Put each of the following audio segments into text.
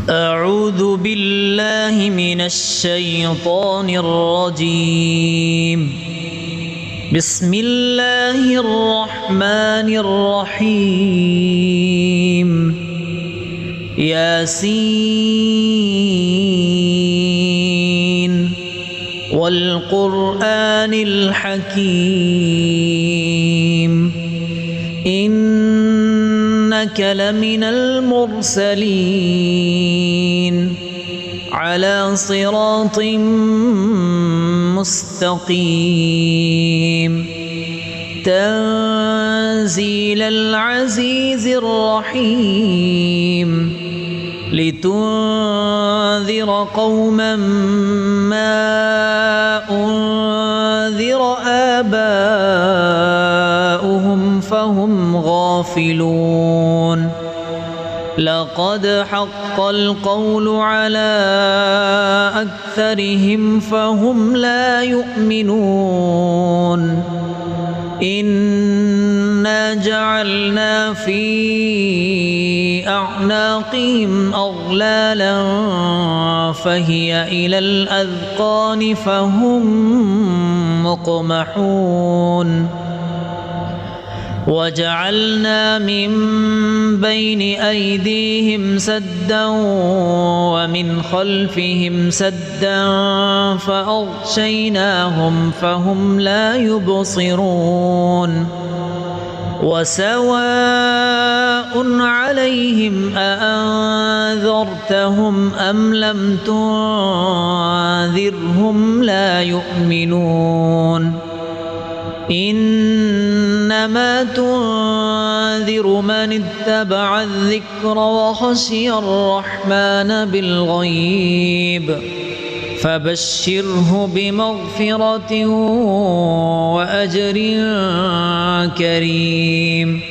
أعوذ بالله من الشيطان الرجيم. بسم الله الرحمن الرحيم. ياسين والقرآن الحكيم إنك لمن المرسلين على صراط مستقيم تنزيل العزيز الرحيم لتنذر قوما ما أنذر آباؤهم فهم غافلون. لقد حق القول على أكثرهم فهم لا يؤمنون. إنا جعلنا في أعناقهم أغلالا فهي إلى الأذقان فهم مقمحون. وجعلنا من بين أيديهم سدا ومن خلفهم سدا فأغشيناهم فهم لا يبصرون. وسواء عليهم أأنذرتهم أم لم تنذرهم لا يؤمنون. إنما تنذر من اتبع الذكر وخشي الرحمن بالغيب فبشره بمغفرة وأجر كريم.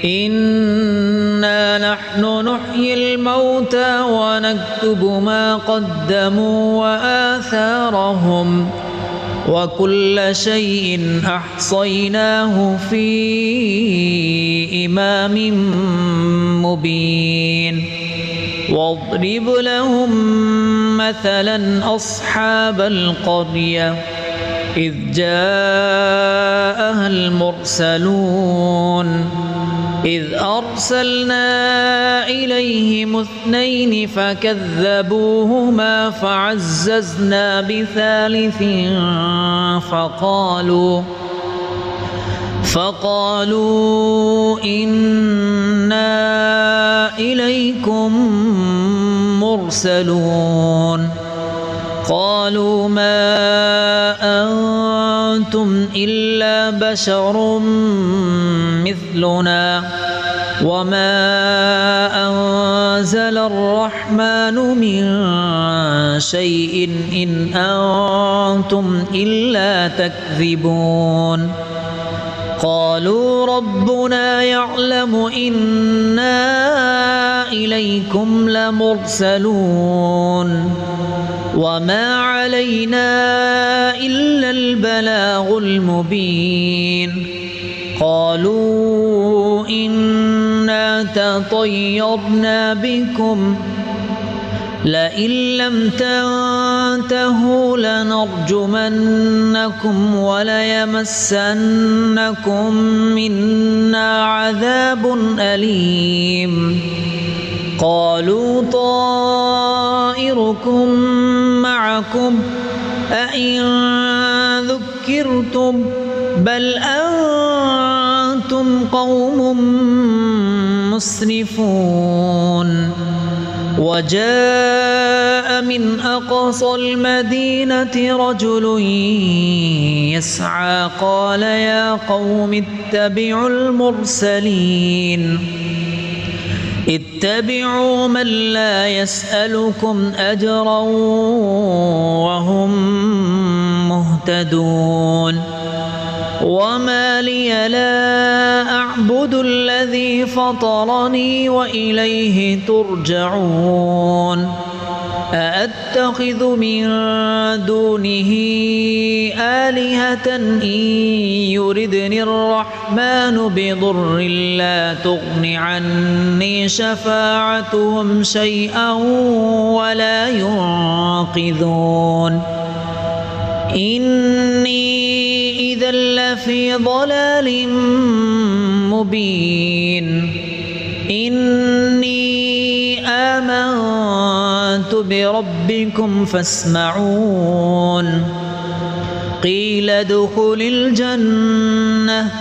إنا نحن نحيي الموتى ونكتب ما قدموا وآثارهم وكل شيء أحصيناه في إمام مبين. واضرب لهم مثلا أصحاب القرية إذ جاءها المرسلون إذ أرسلنا إليهم اثنين فكذبوهما فعززنا بثالث فقالوا إنا إليكم مرسلون. قالوا ما أنتم إلا بشر مثلنا وما أنزل الرحمن من شيء إن أنتم إلا تكذبون. قالوا ربنا يعلم إنا إليكم لمرسلون وما علينا إلا البلاغ المبين. قالوا إنا تطيرنا بكم لئن لم تنتهوا لنرجمنكم وليمسنكم منا عذاب أليم. قالوا طائركم معكم أئن ذكرتم بل أنتم قوم مسرفون. وجاء من أقصى المدينة رجل يسعى قال يا قوم اتبعوا المرسلين اتبعوا من لا يسألكم أجرا وهم مهتدون. وما لي لا أعبد الذي فطرني وإليه ترجعون أأتخذ من دونه آلهة إن يردني الرحمن بضر لا تغن عني شفاعتهم شيئا ولا ينقذون إني إذا لفي ضلال مبين إني آمنت بربكم فاسمعون قيل ادخل الجنة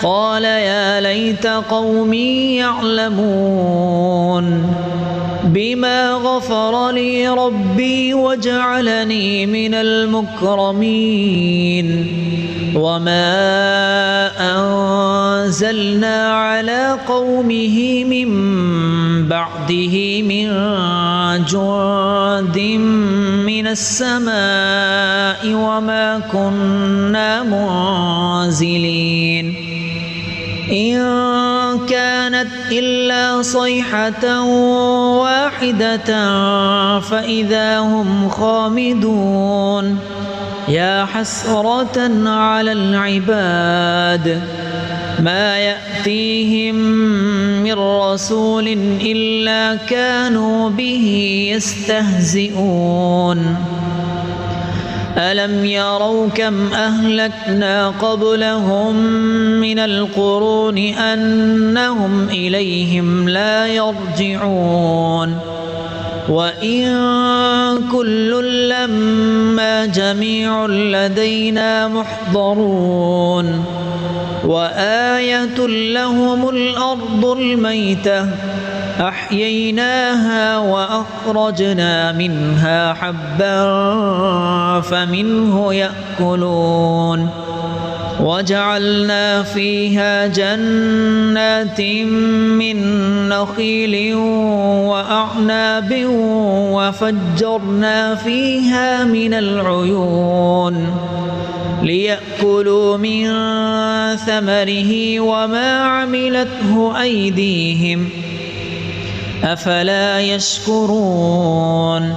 قال يا ليت قومي يعلمون بما غفر لي ربي وجعلني من المكرمين وما أنزلنا على قومه من بعده من جند من السماء وما كنا منزلين إن كانت إلا صيحة واحدة فإذا هم خامدون يا حسرة على العباد ما يأتيهم من رسول إلا كانوا به يستهزئون ألم يروا كم أهلكنا قبلهم من القرون أنهم إليهم لا يرجعون وإن كل لما جميع لدينا محضرون وآية لهم الأرض الميتة أحييناها وأخرجنا منها حبا فمنه يأكلون وجعلنا فيها جنات من نخيل وأعناب وفجرنا فيها من العيون ليأكلوا من ثمره وما عملته أيديهم أفلا يشكرون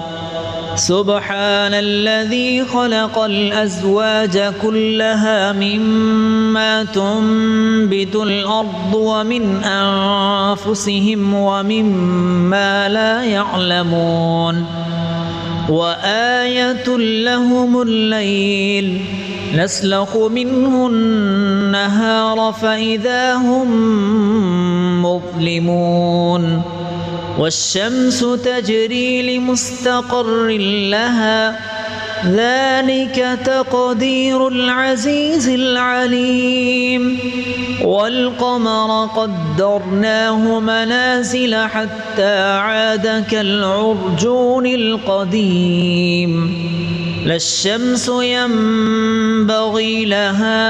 سبحان الذي خلق الأزواج كلها مما تنبت الأرض ومن أنفسهم ومما لا يعلمون وآية لهم الليل نسلخ منه النهار فإذا هم مظلمون والشمس تجري لمستقر لها ذلك تقدير العزيز العليم والقمر قدرناه منازل حتى عاد كالعرجون القديم لا الشمس ينبغي لها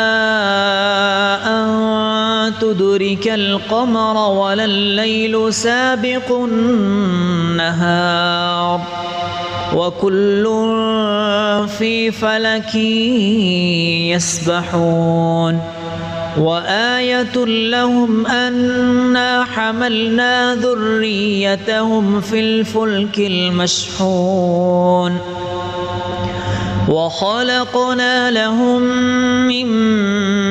أن تدرك القمر ولا الليل سابق النهار وكل في فلك يسبحون وآية لهم أنا حملنا ذريتهم في الفلك المشحون وخلقنا لهم من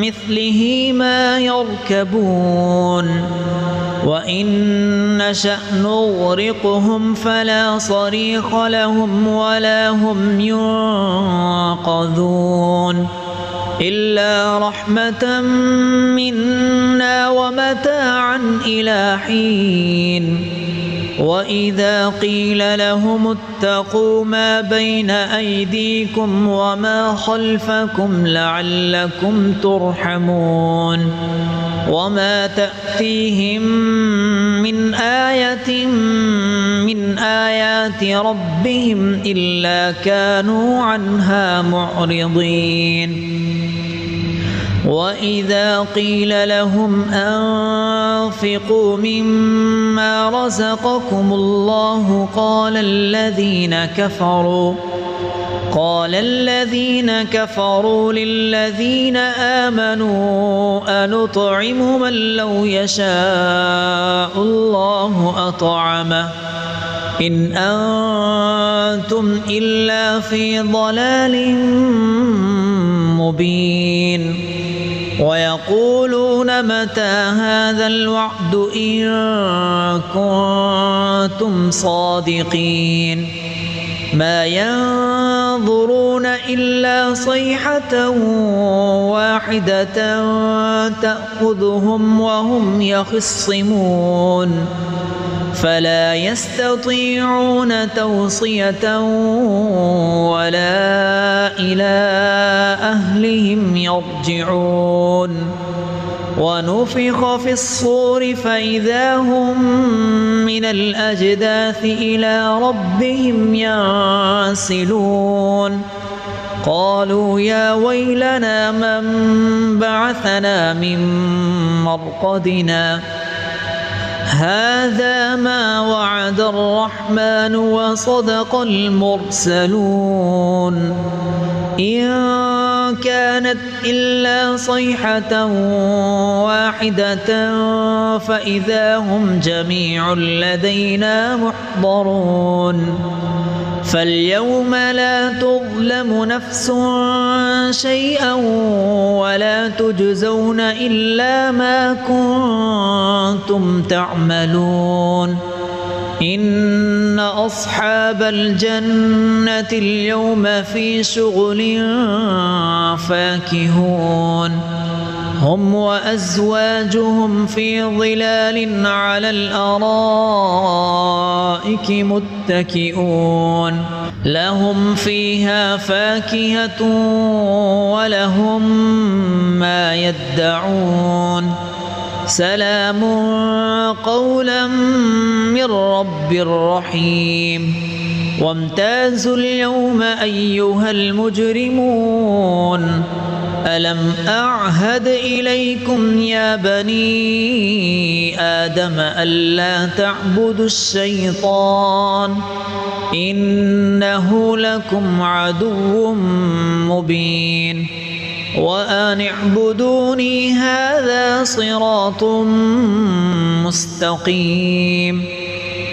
مثله ما يركبون وإن نشأ نغرقهم فلا صريخ لهم ولا هم ينقذون إلا رحمة منا ومتاعا إلى حين وإذا قيل لهم اتقوا ما بين أيديكم وما خلفكم لعلكم ترحمون وما تأتيهم من آية من آيات ربهم إلا كانوا عنها معرضين وإذا قيل لهم أنفقوا مما رزقكم الله قال الذين كفروا للذين آمنوا أنطعم من لو يشاء الله أطعمه إن أنتم إلا في ضلال مبين ويقولون متى هذا الوعد إن كنتم صادقين ما ينظرون إلا صيحة واحدة تأخذهم وهم يخصمون فلا يستطيعون توصية ولا إلى أهلهم يرجعون ونفخ في الصور فإذا هم من الأجداث إلى ربهم ينسلون قالوا يا ويلنا من بعثنا من مرقدنا هذا ما وعد الرحمن وصدق المرسلون إن كانت إلا صيحة واحدة فإذا هم جميع لدينا محضرون فاليوم لا تظلم نفس شيئا ولا تجزون إلا ما كنتم تعملون إن أصحاب الجنة اليوم في شغل فاكهون هم وأزواجهم في ظلال على الأرائك متكئون لهم فيها فاكهة ولهم ما يدعون سلام قولا من رب رحيم وامتازوا اليوم أيها المجرمون ألم أعهد إليكم يا بني آدم ألا تعبدوا الشيطان إنه لكم عدو مبين وأن اعبدوني هذا صراط مستقيم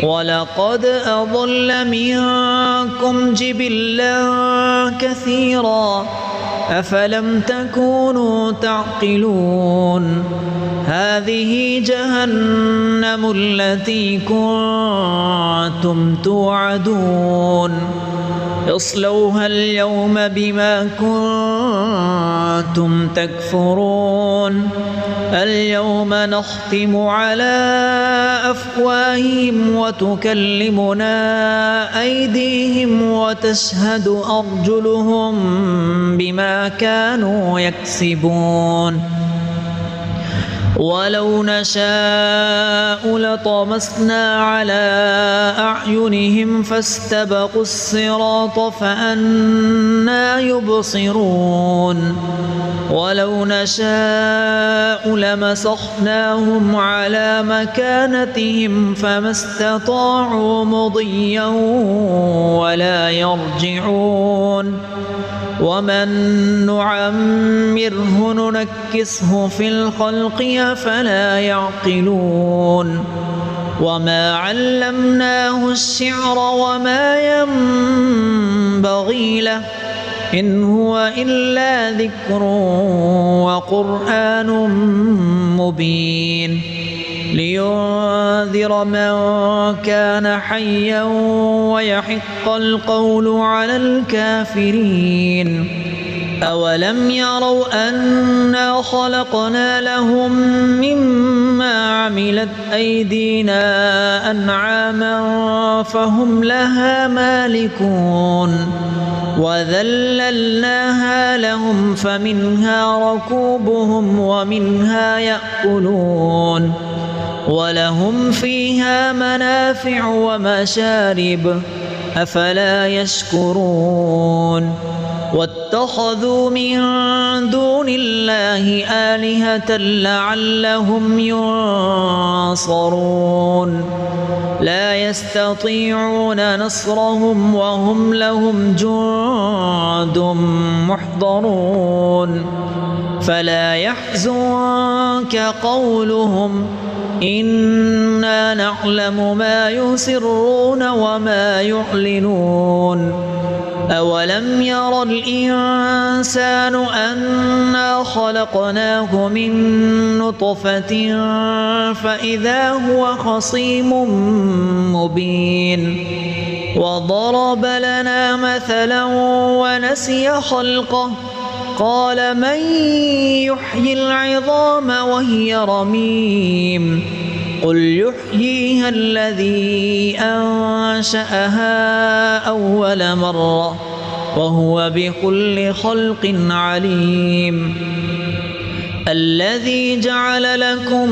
ولقد أضل منكم جبلا كثيرا أفلم تكونوا تعقلون هذه جهنم التي كنتم توعدون اصلوها اليوم بما كنتم تكفرون اليوم نختم على أفواههم وتكلمنا أيديهم وتشهد أرجلهم بما كانوا يكسبون ولو نشاء لطمسنا على أعينهم فاستبقوا الصراط فأنى يبصرون ولو نشاء لمسخناهم على مكانتهم فما استطاعوا مضيا ولا يرجعون ومن نعمره ننكسه في الخلق أفلا يعقلون وما علمناه الشعر وما ينبغي له إن هو إلا ذكر وقرآن مبين لينذر من كان حيا ويحق القول على الكافرين أولم يروا أنا خلقنا لهم مما عملت أيدينا أنعاما فهم لها مالكون وذللناها لهم فمنها ركوبهم ومنها يأكلون ولهم فيها منافع ومشارب أفلا يشكرون واتخذوا من دون الله آلهة لعلهم ينصرون لا يستطيعون نصرهم وهم لهم جند محضرون فلا يحزنك قولهم إنا نعلم ما يسرون وما يعلنون أولم ير الإنسان أنا خلقناه من نطفة فإذا هو خصيم مبين وضرب لنا مثلا ونسي خلقه قال من يحيي العظام وهي رميم قل يحييها الذي أنشأها أول مرة وهو بكل خلق عليم الذي جعل لكم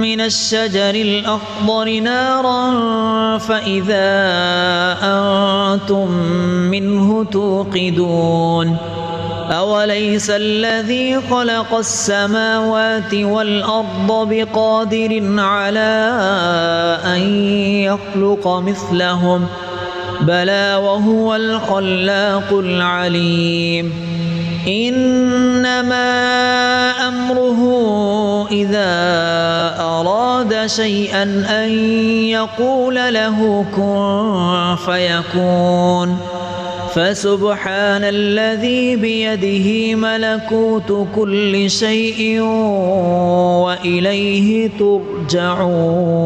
من الشجر الأخضر نارا فإذا أنتم منه توقدون أوليس الذي خلق السماوات والأرض بقادر على أن يخلق مثلهم بلى وهو الخلاق العليم إنما أمره إذا أراد شيئا أن يقول له كن فيكون فسبحان الذي بيده ملكوت كل شيء وإليه ترجعون.